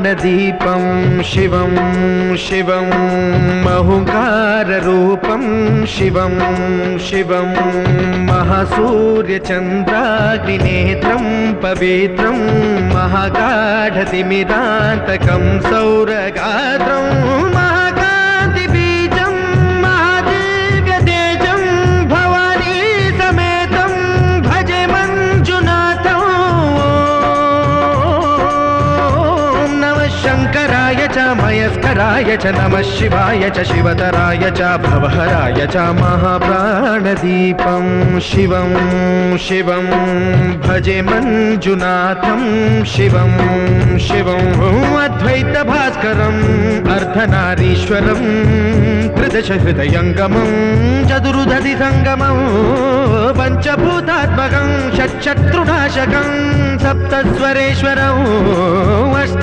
प्राणदीपं शिवं शिवं महुकाररूपं शिवं शिवं महासूर्यचन्द्राग्निनेत्रं पवित्रं महागाढतिमिरान्तकं सौरगात्रं महाकान्तिबीजं महादिव्यतेजं भवानी समेतं भजे मञ्जुनाथं। नमः शङ्कराय च मयस्कराय च नमः शिवाय च शिवतराय च भवहराय च महाप्राणदीपं शिवं शिवं भजे मञ्जुनाथं शिवं शिवं अद्वैतभास्करम् अर्धनारीश्वरं त्रिदशहृदयङ्गमं चतुर्दधिसङ्गमं पञ्चभूतात्मकं षट्शत्रुनाशकं सप्तस्वरेश्वरम् अष्ट